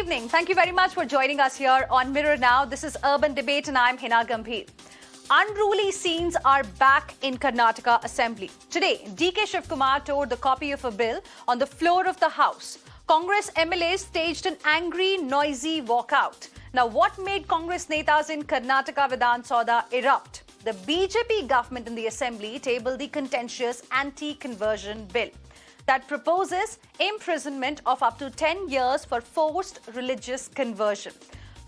evening. Thank you very much for joining us here on Mirror Now. This is Urban Debate and I'm Hina Gambhir. Unruly scenes are back in Karnataka Assembly. Today, DK Shivkumar tore the copy of a bill on the floor of the House. Congress MLAs staged an angry, noisy walkout. Now, what made Congress netas in Karnataka Vidhan Sabha erupt? The BJP government in the Assembly tabled the contentious anti-conversion bill that proposes imprisonment of up to 10 years for forced religious conversion.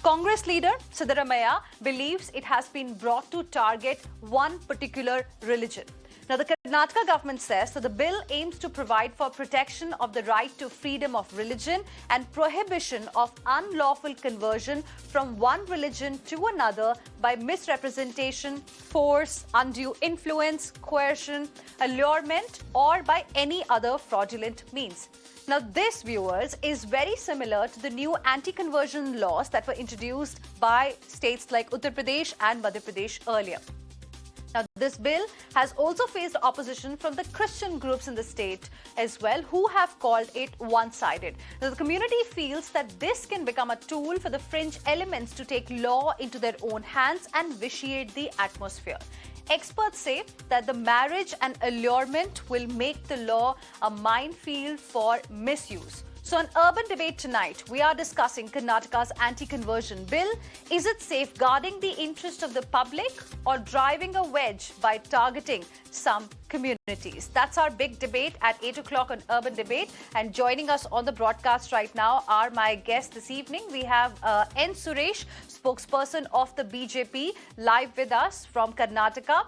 Congress leader Siddaramaiah believes it has been brought to target one particular religion. Now, the Karnataka government says that the bill aims to provide for protection of the right to freedom of religion and prohibition of unlawful conversion from one religion to another by misrepresentation, force, undue influence, coercion, allurement, or by any other fraudulent means. Now, this, viewers, is very similar to the new anti-conversion laws that were introduced by states like Uttar Pradesh and Madhya Pradesh earlier. Now, this bill has also faced opposition from the Christian groups in the state as well, who have called it one-sided. Now, the community feels that this can become a tool for the fringe elements to take law into their own hands and vitiate the atmosphere. Experts say that the marriage and allurement will make the law a minefield for misuse. So on Urban Debate tonight, we are discussing Karnataka's anti-conversion bill. Is it safeguarding the interest of the public or driving a wedge by targeting some communities? That's our big debate at 8 o'clock on Urban Debate. And joining us on the broadcast right now are my guests this evening. We have N. Suresh, spokesperson of the BJP, live with us from Karnataka.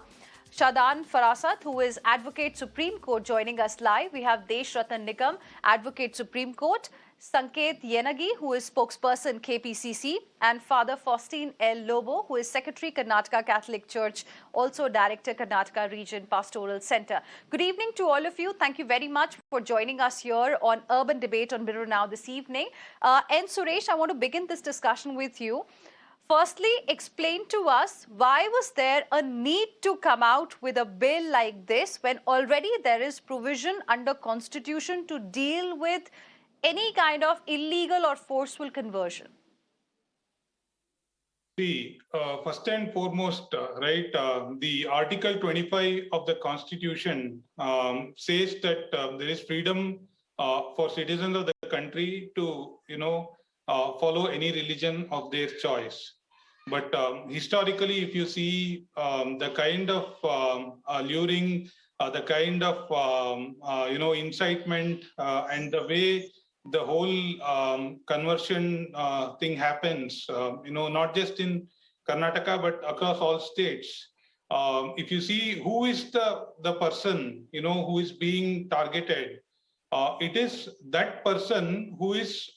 Shadan Farasat, who is Advocate Supreme Court, joining us live. We have Desh Ratan Nigam, Advocate Supreme Court. Sanket Yenagi, who is spokesperson KPCC, and Father Faustine L. Lobo, who is Secretary Karnataka Catholic Church, also Director Karnataka Region Pastoral Center. Good evening to all of you. Thank you very much for joining us here on Urban Debate on Mirror Now this evening. N. Suresh, I want to begin this discussion with you. Firstly, explain to us why was there a need to come out with a bill like this when already there is provision under Constitution to deal with any kind of illegal or forceful conversion? See, first and foremost, the Article 25 of the Constitution says that there is freedom for citizens of the country to, follow any religion of their choice. But historically, if you see the kind of alluring, the kind of, incitement and the way the whole conversion thing happens, not just in Karnataka, but across all states. If you see who is the person, who is being targeted, it is that person who is,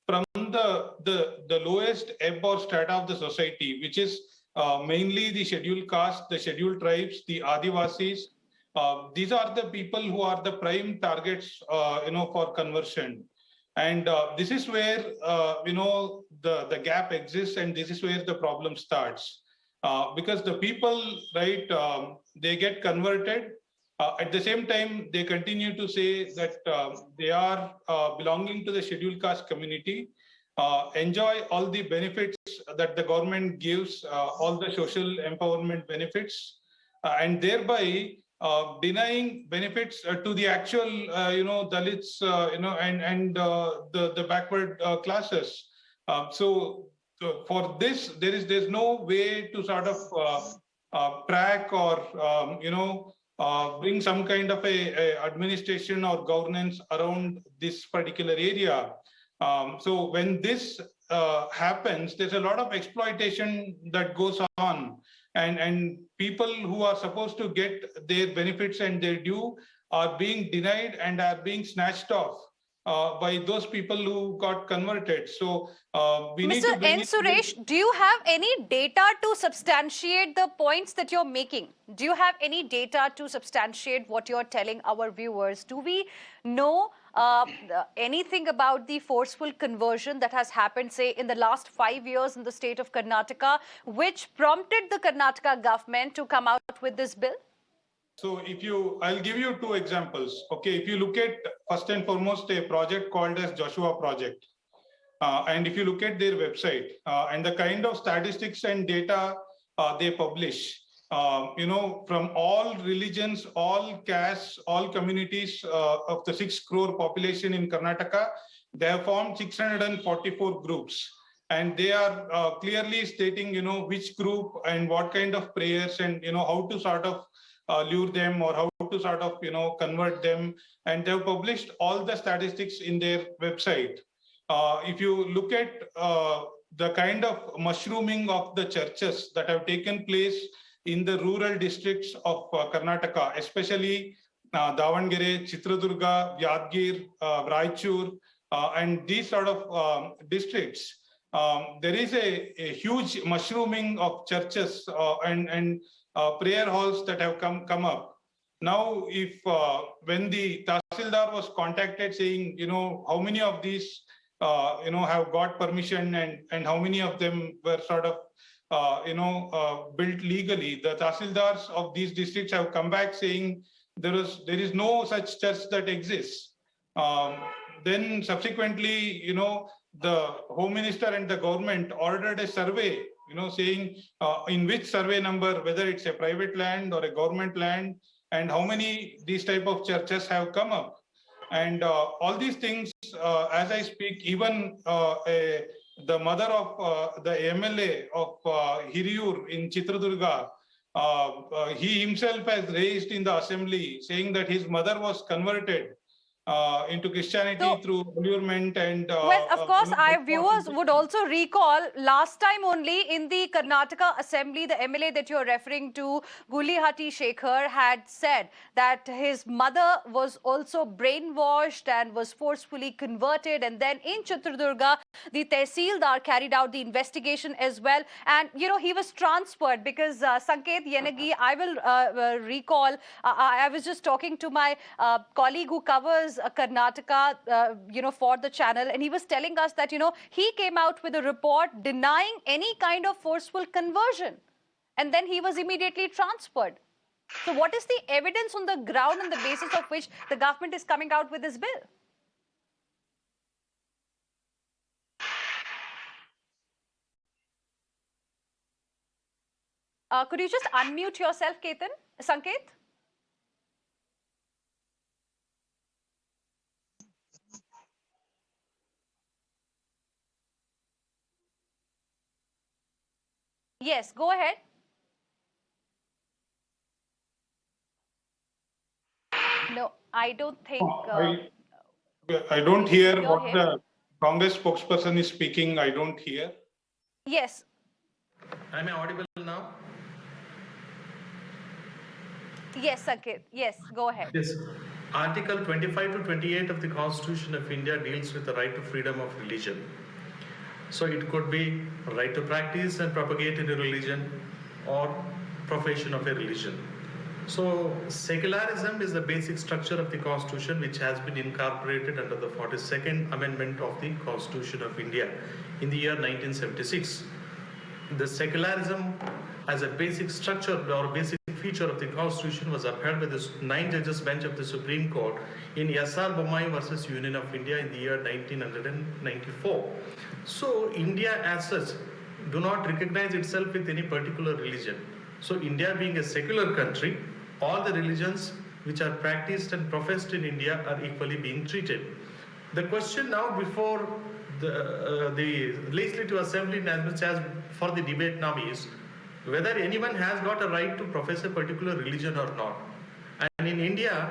from the lowest ebb or strata of the society, which is mainly the scheduled caste, the scheduled tribes, the Adivasis. These are the people who are the prime targets, for conversion. And this is where, the gap exists, and this is where the problem starts. Because the people, they get converted. At the same time, they continue to say that they are belonging to the scheduled caste community, enjoy all the benefits that the government gives, all the social empowerment benefits, and thereby denying benefits to the actual, Dalits, and the backward classes. So for this, there's no way to sort of track or, bring some kind of a administration or governance around this particular area. So when this happens, there's a lot of exploitation that goes on, and people who are supposed to get their benefits and their due are being denied and are being snatched off by those people who got converted. So we need to Mr. N. Suresh, do you have any data to substantiate the points that you're making? Do you have any data to substantiate what you're telling our viewers? Do we know anything about the forceful conversion that has happened, say, in the last 5 years in the state of Karnataka, which prompted the Karnataka government to come out with this bill? So I'll give you two examples. Okay, if you look at first and foremost a project called as Joshua Project. And if you look at their website and the kind of statistics and data they publish, from all religions, all castes, all communities of the 6 crore population in Karnataka, they have formed 644 groups. And they are clearly stating, which group and what kind of prayers and, how to sort of lure them or how to sort of, convert them. And they've published all the statistics in their website. If you look at the kind of mushrooming of the churches that have taken place in the rural districts of Karnataka, especially Davangere, Chitradurga, Yadgir, Raichur, and these sort of districts, there is a huge mushrooming of churches and prayer halls that have come up. Now, if when the Tahsildar was contacted saying, how many of these have got permission and how many of them were sort of built legally, the Tahsildars of these districts have come back saying there is no such church that exists. Then subsequently, the Home Minister and the government ordered a survey, saying in which survey number, whether it's a private land or a government land, and how many these type of churches have come up. And all these things, as I speak, even the mother of the MLA of Hiriyur in Chitradurga, he himself has raised in the assembly saying that his mother was converted into Christianity through allurement and... well, of course, our viewers would also recall last time only in the Karnataka Assembly, the MLA that you're referring to, Gulihati Shekhar, had said that his mother was also brainwashed and was forcefully converted. And then in Chitradurga, the Tehsildar carried out the investigation as well. And, he was transferred because Sanket Yenagi, I will recall, I was just talking to my colleague who covers Karnataka, for the channel, and he was telling us that, he came out with a report denying any kind of forceful conversion, and then he was immediately transferred. So what is the evidence on the ground on the basis of which the government is coming out with this bill? Could you just unmute yourself, Sanket? Yes, go ahead. No, I don't think... I don't hear what the Congress spokesperson is speaking. I don't hear. Yes. Am I audible now? Yes, Sanket. Yes, go ahead. Yes. Article 25 to 28 of the Constitution of India deals with the right to freedom of religion. So it could be right to practice and propagate in a religion or profession of a religion. So secularism is the basic structure of the Constitution, which has been incorporated under the 42nd Amendment of the Constitution of India in the year 1976. The secularism as a basic structure or basic feature of the Constitution was upheld by the 9 judges bench of the Supreme Court in S.R. Bommai versus Union of India in the year 1994. So India as such do not recognize itself with any particular religion. So India being a secular country, all the religions which are practiced and professed in India are equally being treated. The question now before the Legislative Assembly as for the debate now is whether anyone has got a right to profess a particular religion or not. And in India,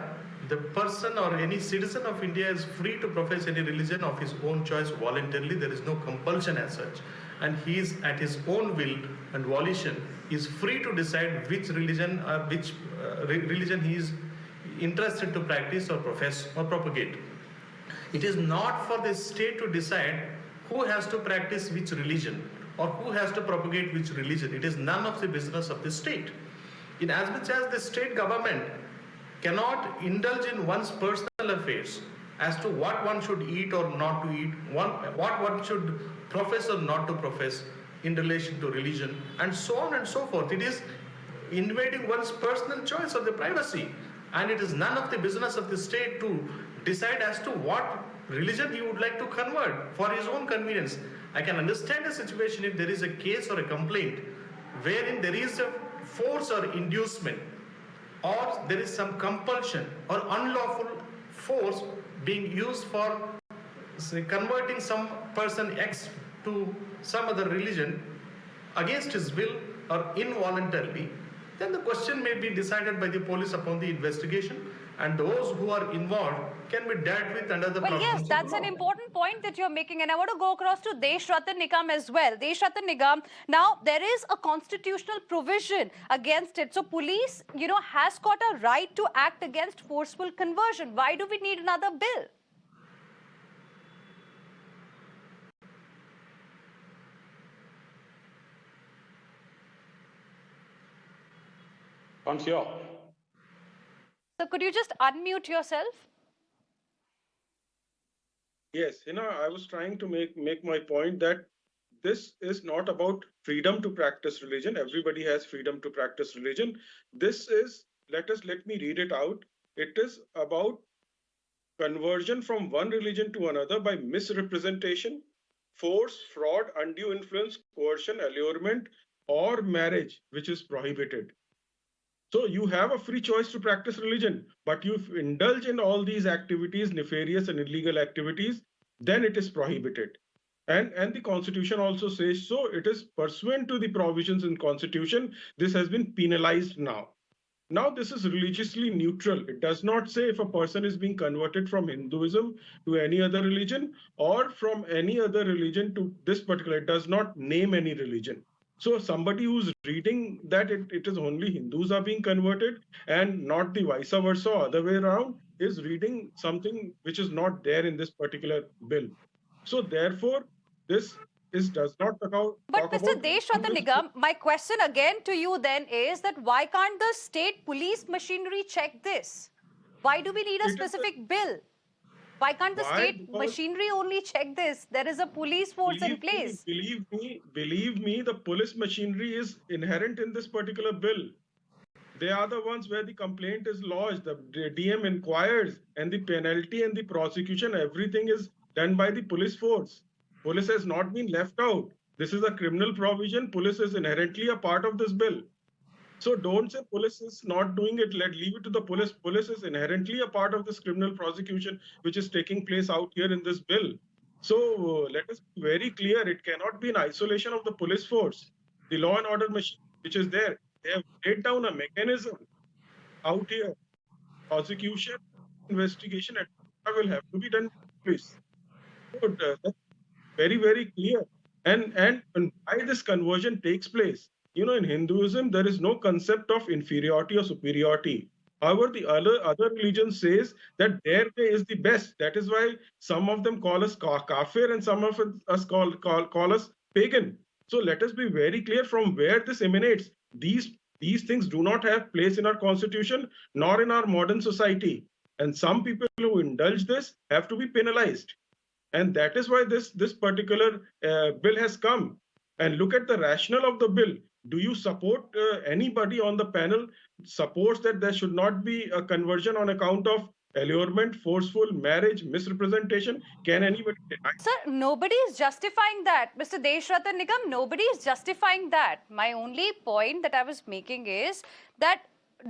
the person or any citizen of India is free to profess any religion of his own choice voluntarily. There is no compulsion as such. And he is at his own will and volition is free to decide which religion religion he is interested to practice or profess or propagate. It is not for the state to decide who has to practice which religion or who has to propagate which religion. It is none of the business of the state. In as much as the state government cannot indulge in one's personal affairs as to what one should eat or not to eat, what one should profess or not to profess in relation to religion, and so on and so forth. It is invading one's personal choice of the privacy, and it is none of the business of the state to decide as to what religion he would like to convert for his own convenience. I can understand a situation if there is a case or a complaint wherein there is a force or inducement, or there is some compulsion or unlawful force being used for, say, converting some person X to some other religion against his will or involuntarily, then the question may be decided by the police upon the investigation, and those who are involved can be dealt with under the Well, yes, provisions of that's the an law. important point that you're making. And I want to go across to Desh Ratan Nigam as well. Desh Ratan Nigam, now there is a constitutional provision against it. So police, has got a right to act against forceful conversion. Why do we need another bill? Can't hear. So could you just unmute yourself? Yes, I was trying to make my point that this is not about freedom to practice religion. Everybody has freedom to practice religion. This is, let me read it out. It is about conversion from one religion to another by misrepresentation, force, fraud, undue influence, coercion, allurement, or marriage, which is prohibited. So you have a free choice to practice religion, but you indulge in all these activities, nefarious and illegal activities, then it is prohibited. And the Constitution also says so. It is pursuant to the provisions in Constitution. This has been penalized now. Now this is religiously neutral. It does not say if a person is being converted from Hinduism to any other religion or from any other religion to this particular. It does not name any religion. So somebody who's reading that it is only Hindus are being converted and not the vice versa, other way around, is reading something which is not there in this particular bill. So therefore, this does not talk But about. Mr. Desh Ratan Nigam, my question again to you then is that why can't the state police machinery check this? Why do we need a specific bill? Why can't the state machinery only check this? There is a police force in place. Believe me, the police machinery is inherent in this particular bill. They are the ones where the complaint is lodged, the DM inquires, and the penalty and the prosecution, everything is done by the police force. Police has not been left out. This is a criminal provision. Police is inherently a part of this bill. So don't say police is not doing it. Leave it to the police. Police is inherently a part of this criminal prosecution, which is taking place out here in this bill. So let us be very clear. It cannot be in isolation of the police force. The law and order machine, which is there, they have laid down a mechanism out here. Prosecution, investigation, and will have to be done by police. So that's very, very clear. And why this conversion takes place. In Hinduism, there is no concept of inferiority or superiority. However, the other religion says that their way is the best. That is why some of them call us kafir and some of us call us pagan. So let us be very clear from where this emanates. These things do not have place in our constitution nor in our modern society. And some people who indulge this have to be penalized. And that is why this particular bill has come. And look at the rationale of the bill. Do you support anybody on the panel supports that there should not be a conversion on account of allurement, forceful marriage, misrepresentation? Can anybody deny? Sir, nobody is justifying that. Mr. Desh Ratan Nigam, nobody is justifying that. My only point that I was making is that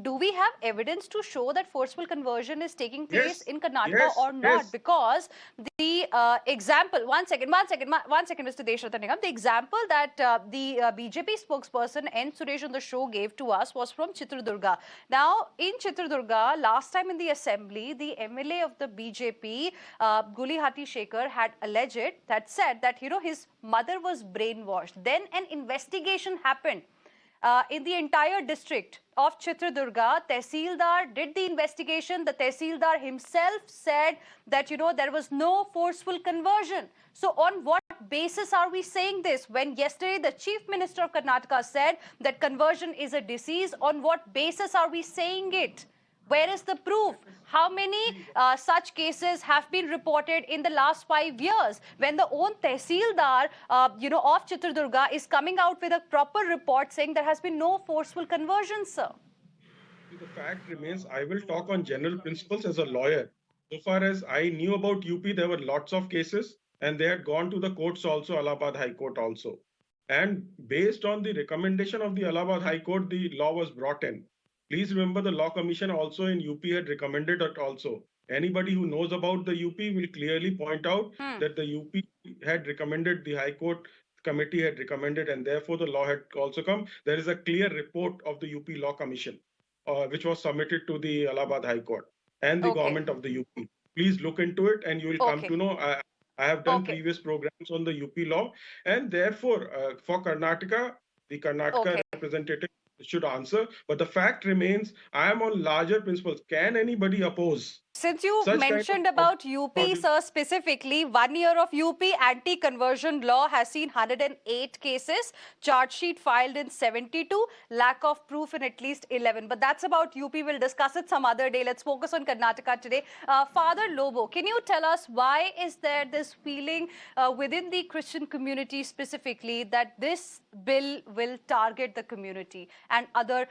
do we have evidence to show that forceful conversion is taking place in Karnataka or not? Because the example, one second, Mr. Desh Ratan Nigam, the example that the BJP spokesperson N. Suresh on the show gave to us was from Chitradurga. Now, in Chitradurga, last time in the assembly, the MLA of the BJP, Gulihati Shekhar, had alleged that said that, his mother was brainwashed. Then an investigation happened. In the entire district of Chitradurga, Tehsildar did the investigation. The Tehsildar himself said that, there was no forceful conversion. So on what basis are we saying this? When yesterday the Chief Minister of Karnataka said that conversion is a disease, on what basis are we saying it? Where is the proof? How many such cases have been reported in the last 5 years when the own Tehsildar, of Chitradurga is coming out with a proper report saying there has been no forceful conversion, sir? The fact remains, I will talk on general principles as a lawyer. So far as I knew about UP, there were lots of cases and they had gone to the courts also, Allahabad High Court also. And based on the recommendation of the Allahabad High Court, the law was brought in. Please remember the Law Commission also in UP had recommended it also. Anybody who knows about the UP will clearly point out that the UP had recommended, the High Court committee had recommended, and therefore the law had also come. There is a clear report of the UP Law Commission, which was submitted to the Allahabad High Court and the government of the UP. Please look into it and you will come to know. I have done previous programs on the UP law, and therefore for Karnataka, the Karnataka representative should answer. But the fact remains, I am on larger principles. Can anybody oppose? Since you mentioned about UP, sir, specifically, 1 year of UP anti-conversion law has seen 108 cases, charge sheet filed in 72, lack of proof in at least 11. But that's about UP. We'll discuss it some other day. Let's focus on Karnataka today. Father Lobo, can you tell us why is there this feeling within the Christian community specifically that this bill will target the community and other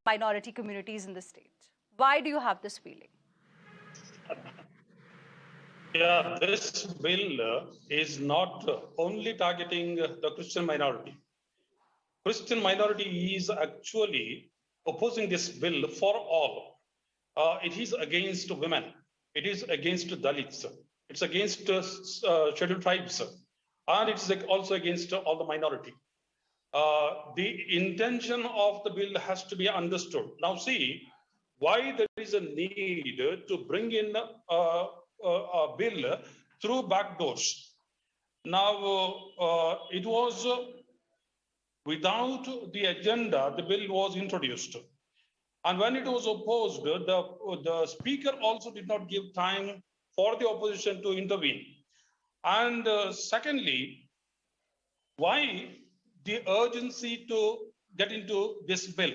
minority communities in the state? Why do you have this feeling? Yeah, this bill is not only targeting the Christian minority. Christian minority is actually opposing this bill for all. It is against women. It is against Dalits. It's against scheduled tribes. And it's also against all the minority. The intention of the bill has to be understood. Now see, why there is a need to bring in a bill through back doors. Now, it was without the agenda, the bill was introduced. And when it was opposed, the speaker also did not give time for the opposition to intervene. And secondly, why the urgency to get into this bill?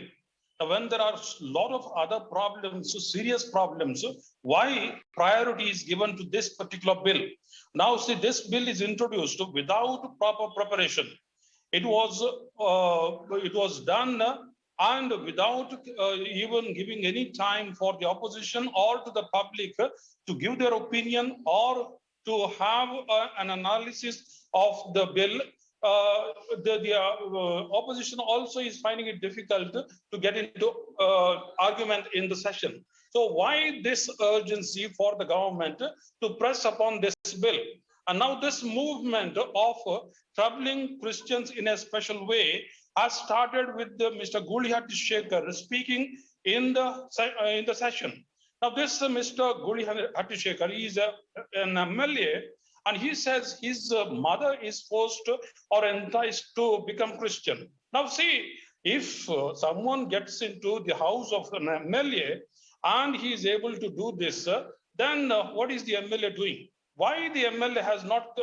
When there are a lot of other problems, serious problems, why priority is given to this particular bill? Now, see, this bill is introduced without proper preparation. It was done and without even giving any time for the opposition or to the public to give their opinion or to have an analysis of the bill. The opposition also is finding it difficult to get into argument in the session. So why this urgency for the government to press upon this bill? And now this movement of troubling Christians in a special way has started with Mr. Gulihatti Shekhar speaking in the session. Now this Mr. Gulihatti Shekhar is an MLA, and he says his mother is forced or enticed to become Christian. Now see, if someone gets into the house of an MLA and he is able to do this, then what is the MLA doing? Why the MLA has not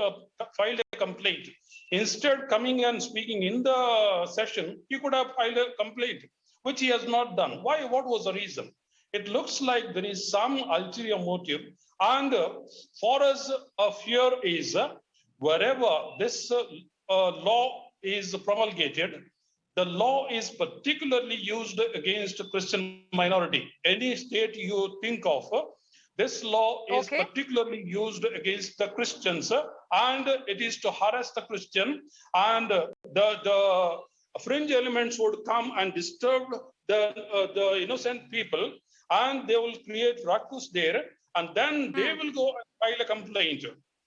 filed a complaint? Instead, coming and speaking in the session, he could have filed a complaint, which he has not done. Why? What was the reason? It looks like there is some ulterior motive. And for us, a fear is wherever this law is promulgated, the law is particularly used against Christian minority. Any state you think of, this law is particularly used against the Christians, and it is to harass the Christian, and the fringe elements would come and disturb the innocent people, and they will create ruckus there, and then they will go and file a complaint.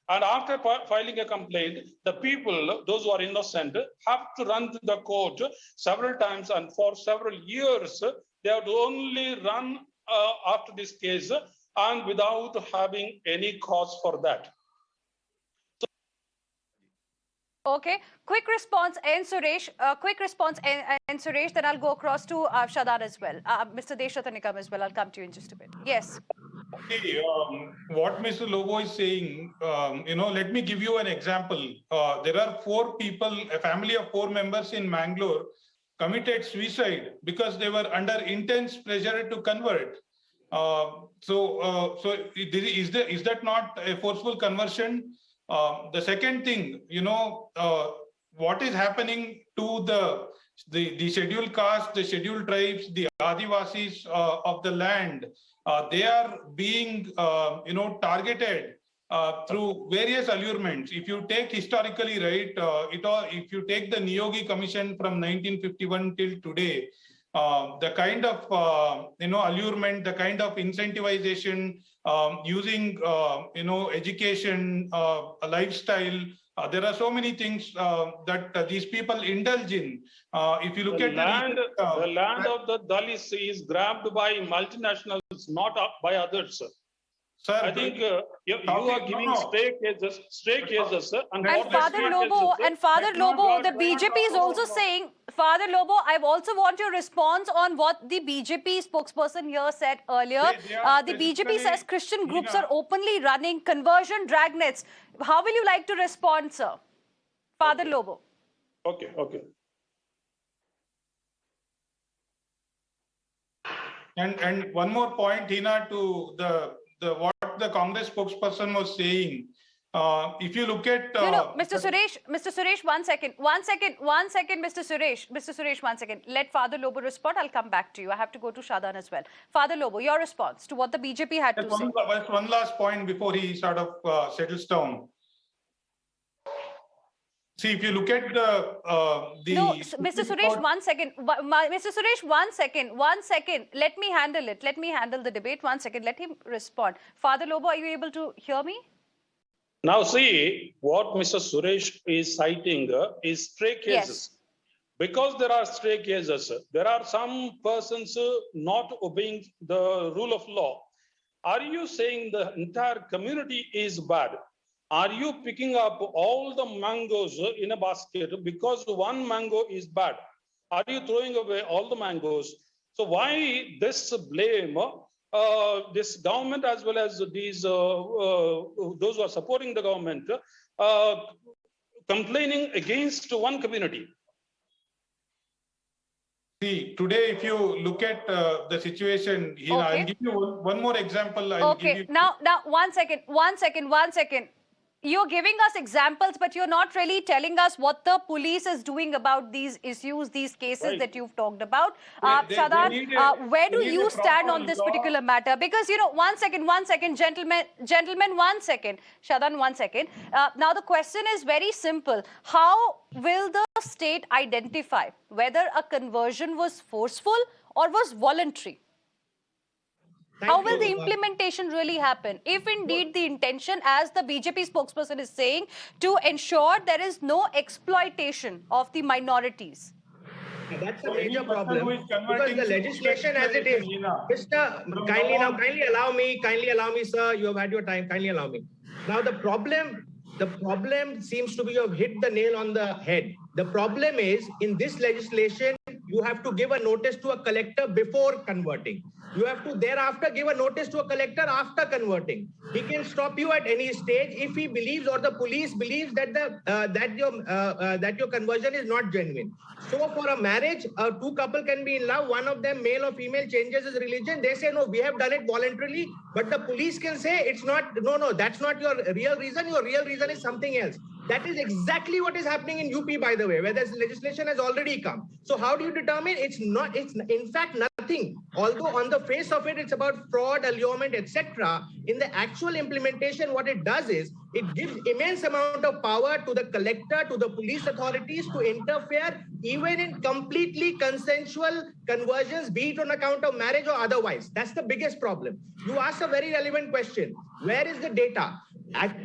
And after filing a complaint, the people, those who are innocent, have to run to the court several times, and for several years, they have to only run after this case and without having any cause for that. Okay, quick response, and Suresh. Quick response, and Suresh. Then I'll go across to Shadad as well. Mr. Deshratan Nikam as well. I'll come to you in just a bit. Yes. Okay, what Mr. Lobo is saying, let me give you an example. There are 4 people, a family of 4 members in Mangalore committed suicide because they were under intense pressure to convert. So is that not a forceful conversion? The second thing, what is happening to the scheduled caste, the scheduled tribes, the Adivasis of the land they are being, targeted through various allurements. If you take historically, right, if you take the Niyogi Commission from 1951 till today, the kind of allurement, the kind of incentivization, using education, lifestyle. There are so many things that these people indulge in. If you look The at land of the Dalits is grabbed by multinationals, not by others. Sir, I think you are giving stray cases, And Father Lobo, the BJP is also saying, Father Lobo, I also want your response on what the BJP spokesperson here said earlier. The BJP says Christian groups are openly running conversion dragnets. How will you like to respond, sir? Father Lobo. Okay. And one more point, Hina, to what the Congress spokesperson was saying. If you look at Mr. Suresh, one second, Mr. Suresh, one second. Let Father Lobo respond. I'll come back to you. I have to go to Shadan as well. Father Lobo, your response to what the BJP had to say. One last point before he sort of settles down. See, if you look at the Mr. Suresh, one second. Mr. Suresh, one second. Let me handle it. Let me handle the debate. 1 second. Let him respond. Father Lobo, are you able to hear me? Now see, what Mr. Suresh is citing is stray cases. Yes. Because there are stray cases, there are some persons not obeying the rule of law. Are you saying the entire community is bad? Are you picking up all the mangoes in a basket because one mango is bad? Are you throwing away all the mangoes? So why this blame? This government as well as these those who are supporting the government complaining against one community. See, today, if you look at the situation, I'll give you one more example. Now, 1 second. You're giving us examples, but you're not really telling us what the police is doing about these issues, these cases that you've talked about. Shadan, where do you stand on this particular matter? Because, 1 second, gentlemen, 1 second. Shadan, 1 second. Now, the question is very simple. How will the state identify whether a conversion was forceful or was voluntary? How will the implementation really happen? If indeed the intention, as the BJP spokesperson is saying, to ensure there is no exploitation of the minorities. That's a major problem because the legislation as it is. Mr. Kindly allow me, sir. You have had your time. Kindly allow me. Now the problem seems to be you have hit the nail on the head. The problem is in this legislation, you have to give a notice to a collector before converting. You have to thereafter give a notice to a collector after converting. He can stop you at any stage if he believes or the police believes that that your conversion is not genuine. So for a marriage, two couple can be in love. One of them, male or female, changes his religion. They say, no, we have done it voluntarily. But the police can say it's not. No, that's not your real reason. Your real reason is something else. That is exactly what is happening in UP, by the way, where this legislation has already come. So how do you determine? It's in fact nothing. Although on the face of it, it's about fraud, allurement, etc. In the actual implementation, what it does is it gives immense amount of power to the collector, to the police authorities to interfere even in completely consensual conversions, be it on account of marriage or otherwise. That's the biggest problem. You asked a very relevant question. Where is the data?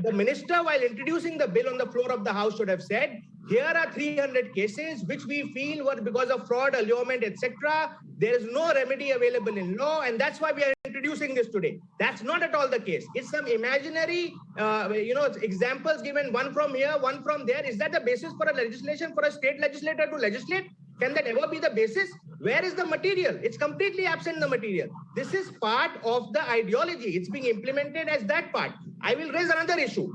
The minister, while introducing the bill on the floor of the House, should have said, here are 300 cases which we feel were because of fraud, allurement, etc. There is no remedy available in law, and that's why we are introducing this today. That's not at all the case. It's some imaginary, examples given, one from here, one from there. Is that the basis for a legislation, for a state legislator to legislate? Can that ever be the basis? Where is the material? It's completely absent in the material. This is part of the ideology. It's being implemented as that part. I will raise another issue.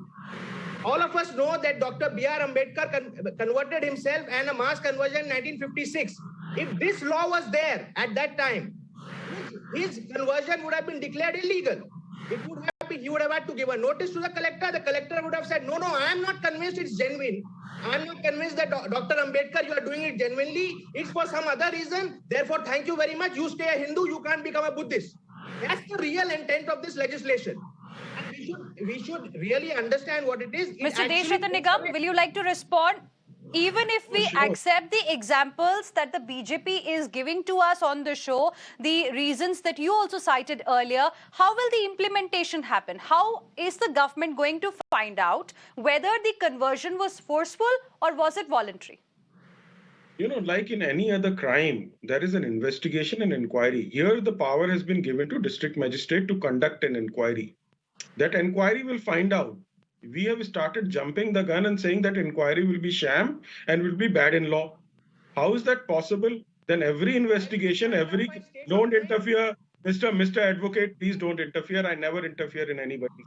All of us know that Dr. B.R. Ambedkar converted himself and a mass conversion in 1956. If this law was there at that time, his conversion would have been declared illegal. He would have had to give a notice to the collector. The collector would have said, no, I am not convinced it's genuine. I'm not convinced that Dr. Ambedkar, you are doing it genuinely. It's for some other reason. Therefore, thank you very much. You stay a Hindu, you can't become a Buddhist. That's the real intent of this legislation. And we should really understand what it is. It Mr. actually Deshratan takes Nigam, away- will you like to respond? Even if we Sure. accept the examples that the BJP is giving to us on the show, the reasons that you also cited earlier, how will the implementation happen? How is the government going to find out whether the conversion was forceful or was it voluntary? You know, like in any other crime, there is an investigation and inquiry. Here, the power has been given to district magistrate to conduct an inquiry. That inquiry will find out. We have started jumping the gun and saying that inquiry will be sham and will be bad in law. How is that possible? Then every investigation, don't interfere. Mr. Advocate, please don't interfere. I never interfere in anybody.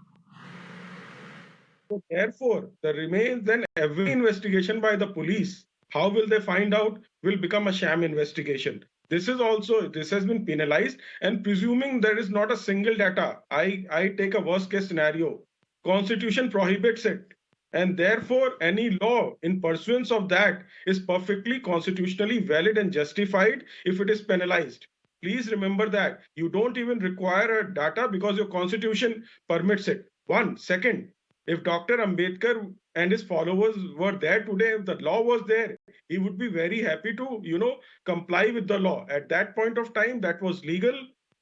So therefore, there remains then every investigation by the police. How will they find out will become a sham investigation. This has been penalized, and presuming there is not a single data, I take a worst case scenario. Constitution prohibits it. And therefore, any law in pursuance of that is perfectly constitutionally valid and justified if it is penalized. Please remember that. You don't even require a data because your constitution permits it. One. Second, if Dr. Ambedkar and his followers were there today, if the law was there, he would be very happy to, comply with the law. At that point of time, that was legal,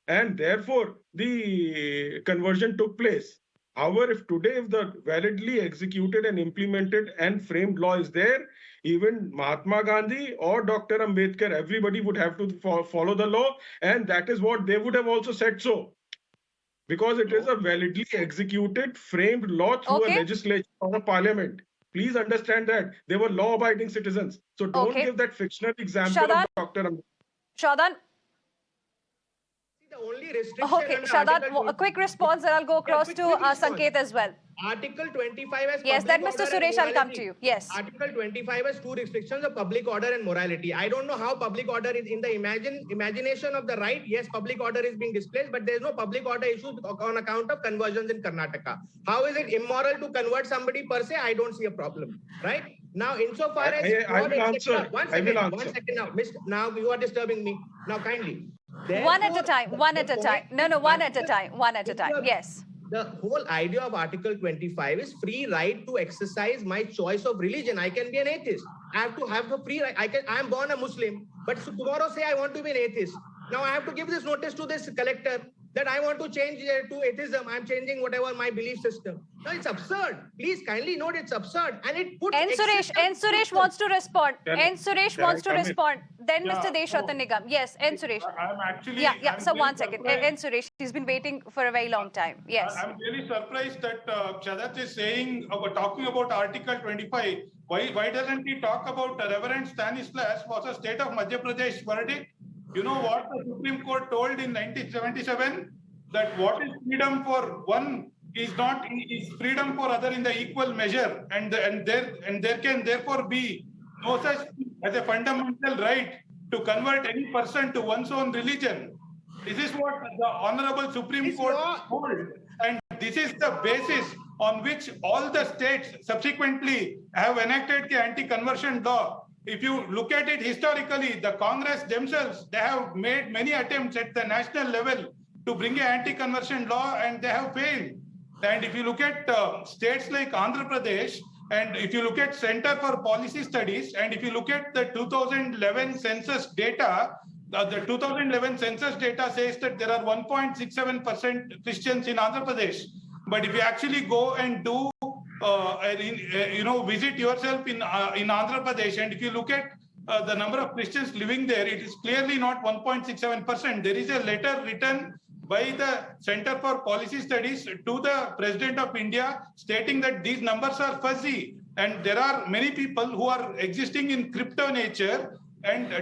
and therefore the conversion took place. However, if the validly executed and implemented and framed law is there, even Mahatma Gandhi or Dr. Ambedkar, everybody would have to follow the law, and that is what they would have also said so. Because it is a validly executed, framed law through a legislature or a parliament. Please understand that they were law-abiding citizens. So don't give that fictional example of Dr. Ambedkar. Shadan. The only restriction. Okay, Shadan, a quick response, and I'll go across to Sanket as well. Article 25 has yes, then Mr. Suresh, I'll come to you. Yes. Article 25 has two restrictions of public order and morality. I don't know how public order is in the imagination of the right. Yes, public order is being displaced, but there is no public order issues on account of conversions in Karnataka. How is it immoral to convert somebody per se? I don't see a problem. Right? Now, insofar as... I will answer. One second now. Now, you are disturbing me. Now, kindly. One at a time. No, one at a time. Yes. The whole idea of Article 25 is free right to exercise my choice of religion. I can be an atheist. I have to have a free right. I am born a Muslim, but tomorrow say I want to be an atheist. Now I have to give this notice to this collector that I want to change to atheism. I'm changing whatever my belief system. No, it's absurd. Please kindly note it's absurd. And it puts... Suresh wants to respond. Suresh wants to respond. Then Mr. Deshratan Nigam. Yes, Suresh. I'm actually... Yeah, so 1 second. Suresh, he's been waiting for a very long time. Yes. I'm really surprised that Shadat is talking about Article 25. Why doesn't he talk about Reverend Stanislas versus State of Madhya Pradesh verdict? You know what the Supreme Court told in 1977? That what is freedom for one is freedom for other in the equal measure, and there can therefore be no such as a fundamental right to convert any person to one's own religion. This is what the Honorable Supreme Court told, and this is the basis on which all the states subsequently have enacted the anti-conversion law. If you look at it historically, the Congress themselves, they have made many attempts at the national level to bring an anti-conversion law, and they have failed. And if you look at states like Andhra Pradesh, and if you look at Center for Policy Studies, and if you look at the 2011 census data, the 2011 census data says that there are 1.67% Christians in Andhra Pradesh. But if you actually go and do visit yourself in Andhra Pradesh, and if you look at the number of Christians living there, it is clearly not 1.67%. There is a letter written by the Center for Policy Studies to the President of India stating that these numbers are fuzzy, and there are many people who are existing in crypto nature and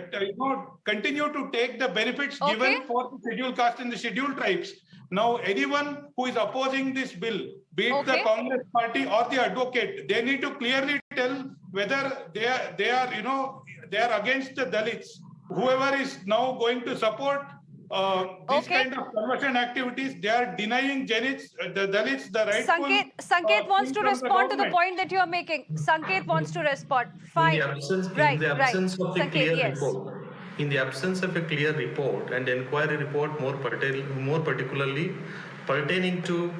continue to take the benefits given for the scheduled caste and the scheduled tribes. Now, anyone who is opposing this bill, be it the Congress party or the advocate, they need to clearly tell whether they are against the Dalits. Whoever is now going to support these kind of conversion activities, they are denying the Dalits the rightful... Sanket wants to respond to the point that you are making. Sanket wants to respond. Fine. In the absence of the clear report. in the absence of a clear report and inquiry report more particularly pertaining to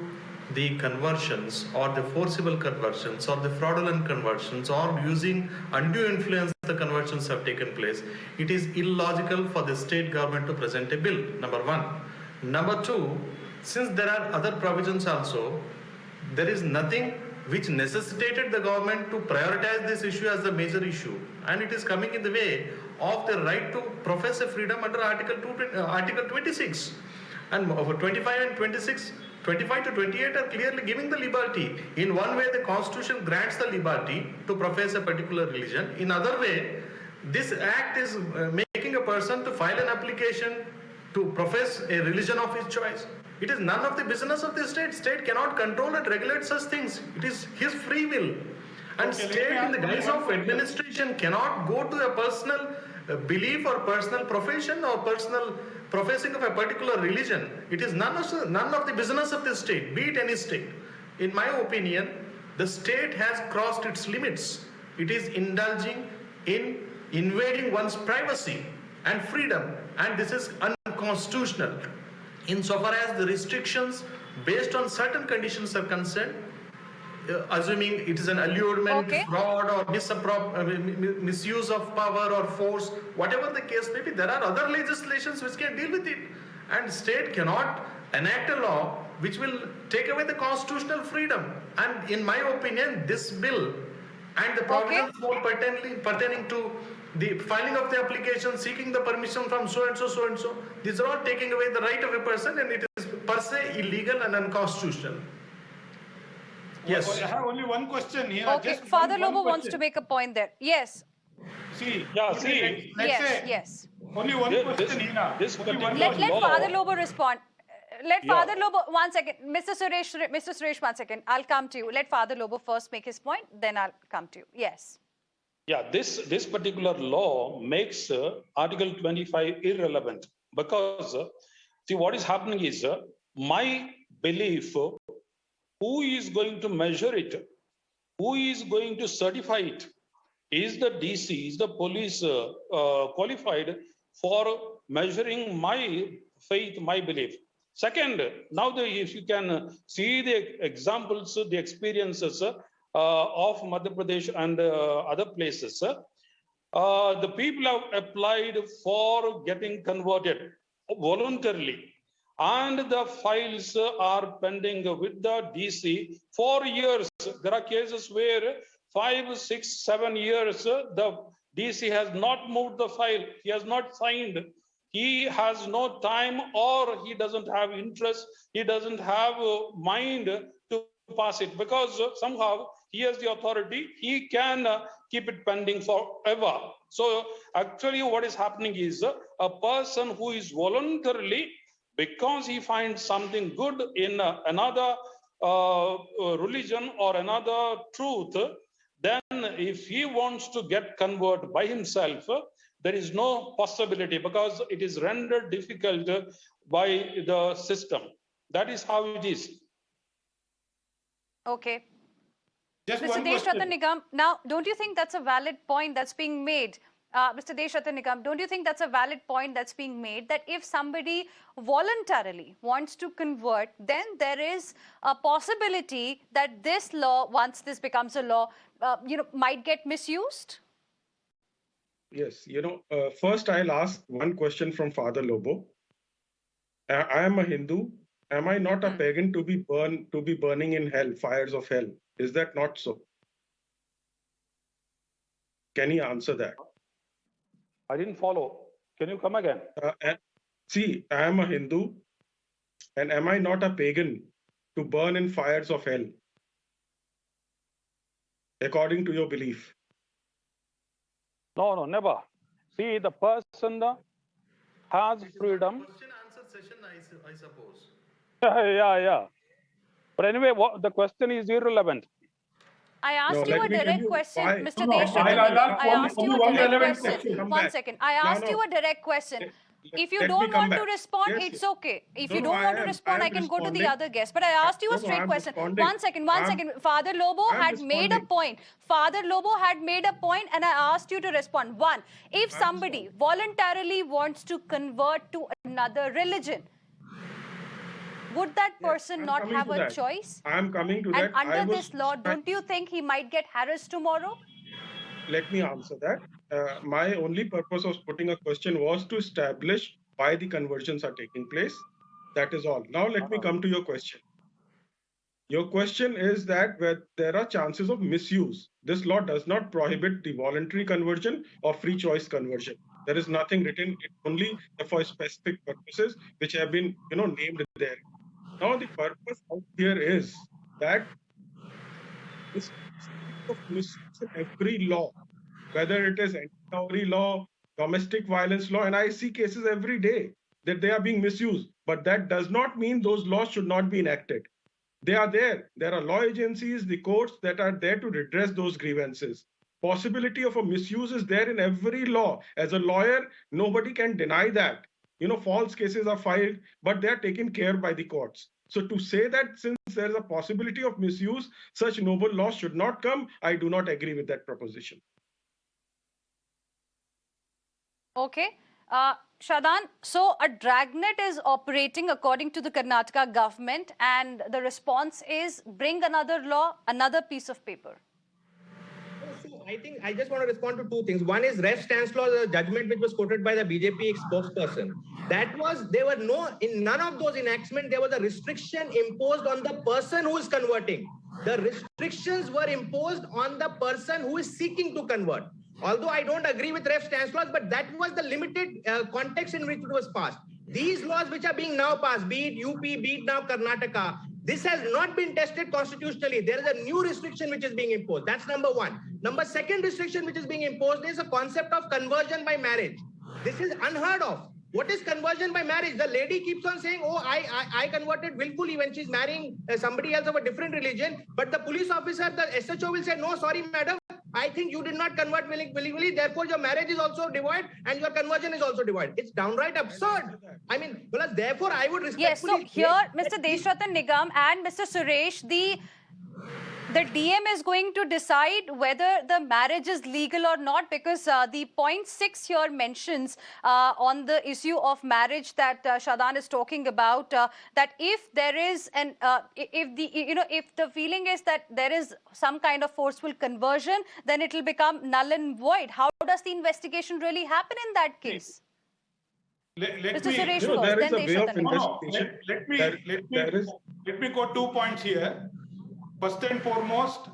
the conversions or the forcible conversions or the fraudulent conversions or using undue influence the conversions have taken place, it is illogical for the state government to present a bill, number one. Number two, since there are other provisions also, there is nothing which necessitated the government to prioritize this issue as the major issue, and it is coming in the way of the right to profess a freedom under Article 26. And 25 and 26, 25 to 28 are clearly giving the liberty. In one way, the Constitution grants the liberty to profess a particular religion. In other way, this act is making a person to file an application to profess a religion of his choice. It is none of the business of the state. State cannot control and regulate such things. It is his free will. And state in the guise of administration cannot go to a personal belief or personal profession or personal professing of a particular religion. It is none of the business of the state, be it any state. In my opinion, the state has crossed its limits. It is indulging in invading one's privacy and freedom, and this is unconstitutional. Insofar as the restrictions based on certain conditions are concerned, assuming it is an allurement, fraud, or misuse of power or force, whatever the case may be, there are other legislations which can deal with it. And state cannot enact a law which will take away the constitutional freedom. And in my opinion, this bill and the provisions more pertaining to the filing of the application, seeking the permission from so and so, these are all taking away the right of a person, and it is per se illegal and unconstitutional. Yes. I have only one question here. Okay, Just Father one Lobo question. wants to make a point there. Yes. See, Yeah, let's say Yes. only one question, Hina. this Only one particular Let law- Father Lobo respond. Let Yeah. Father Lobo, 1 second. Mr. Suresh, 1 second. I'll come to you. Let Father Lobo first make his point, then I'll come to you. Yes. Yeah, this particular law makes Article 25 irrelevant because see what is happening is my belief, who is going to measure it, who is going to certify it? Is the DC, is the police qualified for measuring my faith, my belief? Second, now if you can see the examples, the experiences of Madhya Pradesh and other places, the people have applied for getting converted voluntarily, and the files are pending with the DC for years. There are cases where 5, 6, 7 years, the DC has not moved the file, he has not signed, he has no time, or he doesn't have interest, he doesn't have mind to pass it, because somehow he has the authority, he can keep it pending forever. So actually what is happening is a person who is voluntarily, because he finds something good in another religion or another truth, then if he wants to get converted by himself, there is no possibility, because it is rendered difficult by the system. That is how it is. Okay. Just Mr. one Deshratan question. Nigam, now, don't you think that's a valid point that's being made? Mr. Deshratan Nigam, don't you think that's a valid point that's being made, that if somebody voluntarily wants to convert, then there is a possibility that this law, once this becomes a law, might get misused? Yes, first I'll ask one question from Father Lobo. I am a Hindu. Am I not a pagan to be burning in hell, fires of hell? Is that not so? Can he answer that? I didn't follow. Can you come again? See, I am a Hindu, and am I not a pagan to burn in fires of hell, according to your belief? No, never. See, the person has freedom. Question answer session, I suppose. Yeah. But anyway, the question is irrelevant. I asked you a direct question, why? Mr. No, Deshratan I'll Nigam. ask I asked you a one direct relevant question. question. Come One back. second. I asked you a direct question. If you let me don't come want back. to respond, Yes, it's yes. okay. If No, you no, don't want to respond, I can go to the other guest. But I asked you a straight I'm question. responding. One second. Father Lobo I'm had made a responding. point. Father Lobo had made a point, and I asked you to respond. One, if I'm somebody voluntarily wants to convert to another religion, would that person I'm not coming have to a that. choice? I'm coming to And that. I under was this law, don't you think he might get harassed tomorrow? Let me answer that. My only purpose of putting a question was to establish why the conversions are taking place. That is all. Now let me come to your question. Your question is that where there are chances of misuse. This law does not prohibit the voluntary conversion or free choice conversion. There is nothing written, it's only for specific purposes which have been, named there. Now the purpose out here is that this of misuse in every law, whether it is anti-dowry law, domestic violence law, and I see cases every day that they are being misused. But that does not mean those laws should not be enacted. They are there. There are law agencies, the courts that are there to redress those grievances. Possibility of a misuse is there in every law. As a lawyer, nobody can deny that. False cases are filed, but they are taken care by the courts. So to say that since there is a possibility of misuse, such noble laws should not come, I do not agree with that proposition. Okay. Shadan, so a dragnet is operating according to the Karnataka government, and the response is bring another law, another piece of paper. So I think I just want to respond to two things. One is ref stance law, the judgment which was quoted by the BJP spokesperson. There were in none of those enactments, there was a restriction imposed on the person who is converting. The restrictions were imposed on the person who is seeking to convert. Although I don't agree with ref stance laws, but that was the limited context in which it was passed. These laws which are being now passed, be it UP, be it now Karnataka, this has not been tested constitutionally. There is a new restriction which is being imposed. That's number one. Second restriction which is being imposed is a concept of conversion by marriage. This is unheard of. What is conversion by marriage? The lady keeps on saying, oh, I converted willfully when she's marrying somebody else of a different religion. But the police officer, the SHO will say, no, sorry, madam. I think you did not convert willingly. Therefore, your marriage is also devoid and your conversion is also devoid. It's downright absurd. I mean, therefore, I would respectfully... Yes, so here, Mr. Deshratan Nigam and Mr. Suresh, the DM is going to decide whether the marriage is legal or not, because the point 6 here mentions on the issue of marriage that Shadan is talking about, that if there is if the feeling is that there is some kind of forceful conversion, then it will become null and void. How does the investigation really happen in that case? Let Mr. me, Suresh there first, is then a way of Deshratan. investigation. Let me go 2 points here. First and foremost,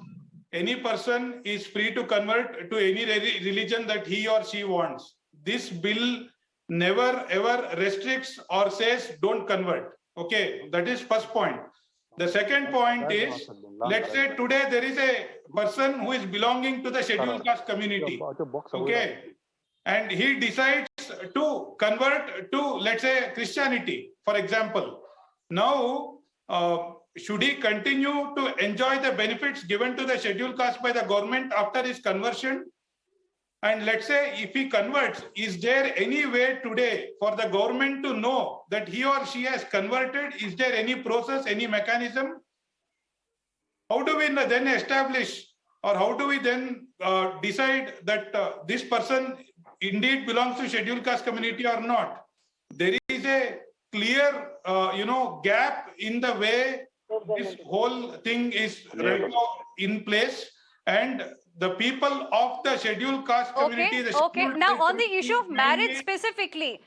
any person is free to convert to any religion that he or she wants. This bill never ever restricts or says don't convert. Okay, that is first point. The second point is, let's say today there is a person who is belonging to the scheduled caste community. Okay, and he decides to convert to, let's say, Christianity, for example. Now, should he continue to enjoy the benefits given to the scheduled caste by the government after his conversion? And let's say if he converts, is there any way today for the government to know that he or she has converted? Is there any process, any mechanism? How do we then establish, or how do we then decide that this person indeed belongs to scheduled caste community or not? There is a clear, gap in the way this whole thing is right now in place, and the people of the scheduled caste community. Okay. Now, on the issue of marriage specifically,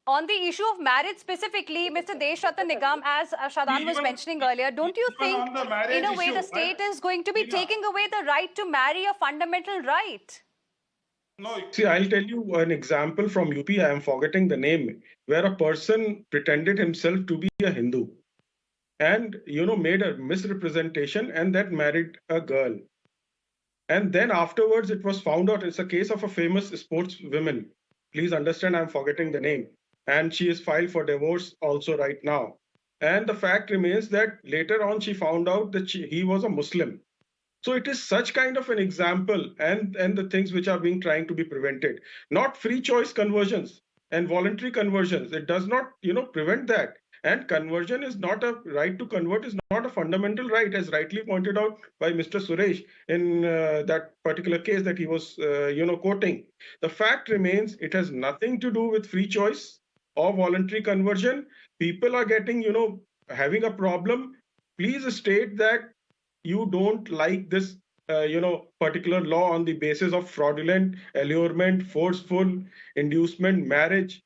Mr. Deshratan Nigam, as Shadan was mentioning earlier, don't you think, in a way, the state is going to be taking away the right to marry, a fundamental right? No. See, I'll tell you an example from UP. I am forgetting the name, where a person pretended himself to be a Hindu and, made a misrepresentation and that married a girl. And then afterwards, it was found out it's a case of a famous sportswoman. Please understand, I'm forgetting the name. And she is filed for divorce also right now. And the fact remains that later on, she found out that he was a Muslim. So it is such kind of an example and the things which are being trying to be prevented, not free choice conversions. and voluntary conversions. It does not, prevent that. And conversion is not a right to convert is not a fundamental right, as rightly pointed out by Mr. Suresh in that particular case that he was, quoting. The fact remains, it has nothing to do with free choice or voluntary conversion. People are getting, having a problem. Please state that you don't like this, particular law on the basis of fraudulent, allurement, forceful, inducement, marriage,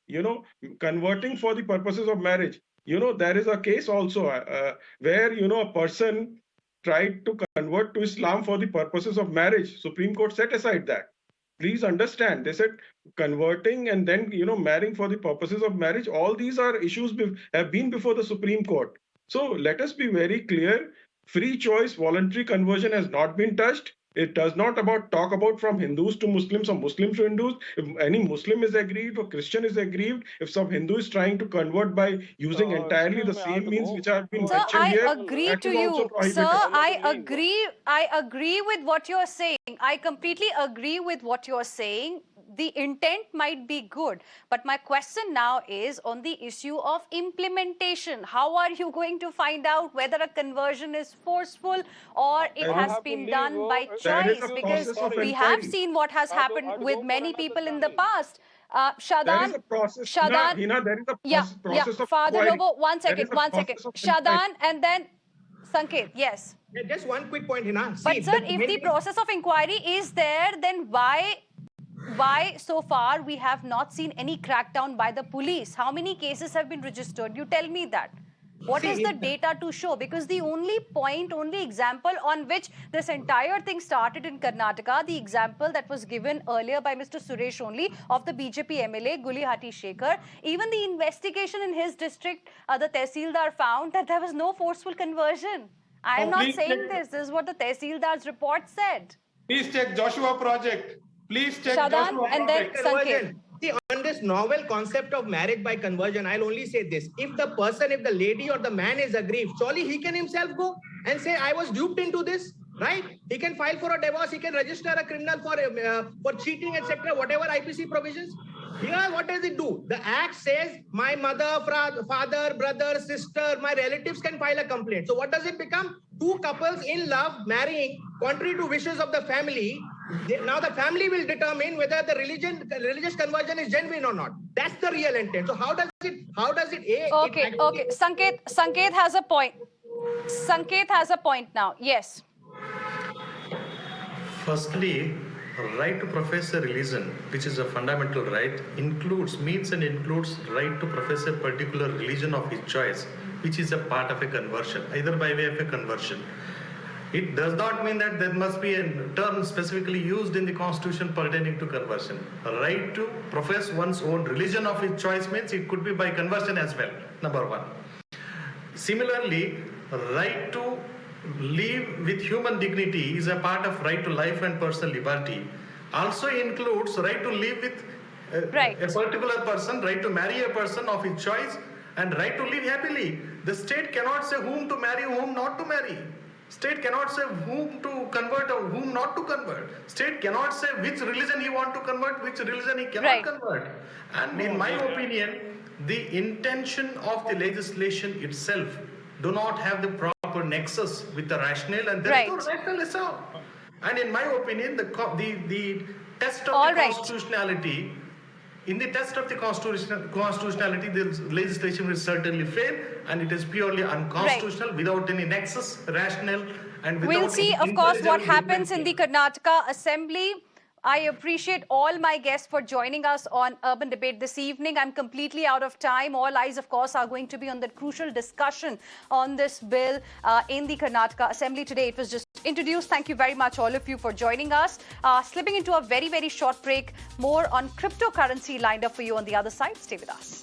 converting for the purposes of marriage. There is a case also where, a person tried to convert to Islam for the purposes of marriage. Supreme Court set aside that. Please understand, they said converting and then, marrying for the purposes of marriage. All these are issues have been before the Supreme Court. So let us be very clear. Free choice, voluntary conversion has not been touched. It does not talk about from Hindus to Muslims or Muslims to Hindus. If any Muslim is aggrieved or Christian is aggrieved, if some Hindu is trying to convert by using entirely the same means which have been mentioned here, I agree to you. Sir, I agree with what you're saying. I completely agree with what you're saying. The intent might be good, but my question now is on the issue of implementation. How are you going to find out whether a conversion is forceful or it has been done by choice? Because we have seen what has happened with many people in the past. Shadan, there is a process. Shadan, Hina, there is a process of Father inquiry. Lobo, one second. Shadan, and then Sanket, yes. Just one quick point, Hina. But sir, if the process of inquiry is there, then why so far we have not seen any crackdown by the police? How many cases have been registered? You tell me that. What is the data to show? Because the only example on which this entire thing started in Karnataka, the example that was given earlier by Mr. Suresh only of the BJP MLA Gulihati Shekhar, even the investigation in his district, the Tehsildar found that there was no forceful conversion. I am not saying this. This is what the Tehsildar's report said. Please check Joshua Project. Please check Shadan, Joshua and then Project. Sanket. See, on this novel concept of marriage by conversion, I'll only say this. If the lady or the man is aggrieved, surely he can himself go and say, I was duped into this, right? He can file for a divorce, he can register a criminal for cheating, etc., whatever IPC provisions. Here, what does it do? The act says, my mother, father, brother, sister, my relatives can file a complaint. So what does it become? Two couples in love, marrying, contrary to wishes of the family. Now the family will determine whether the religious conversion is genuine or not. That's the real intent. So how does it? Okay. Sanket has a point. Sanket has a point now. Yes. Firstly, right to profess a religion, which is a fundamental right, includes right to profess a particular religion of his choice, which is a part of a conversion, either by way of a conversion. It does not mean that there must be a term specifically used in the constitution pertaining to conversion. A right to profess one's own religion of his choice means it could be by conversion as well, number one. Similarly, right to live with human dignity is a part of right to life and personal liberty. Also includes right to live with a particular person, right to marry a person of his choice, and right to live happily. The state cannot say whom to marry, whom not to marry. State cannot say whom to convert or whom not to convert. State cannot say which religion he want to convert, which religion he cannot convert. And in my opinion, the intention of the legislation itself do not have the proper nexus with the rationale, and there is no rationale at all. And in my opinion, the test of the constitutionality, in the test of the constitutionality, the legislation will certainly fail, and it is purely unconstitutional without any nexus, rationale, and without. We'll see, of course, what happens in the Karnataka Assembly. I appreciate all my guests for joining us on Urban Debate this evening. I'm completely out of time. All eyes, of course, are going to be on the crucial discussion on this bill in the Karnataka Assembly today. It was just introduced. Thank you very much, all of you, for joining us. Slipping into a very, very short break. More on cryptocurrency lined up for you on the other side. Stay with us.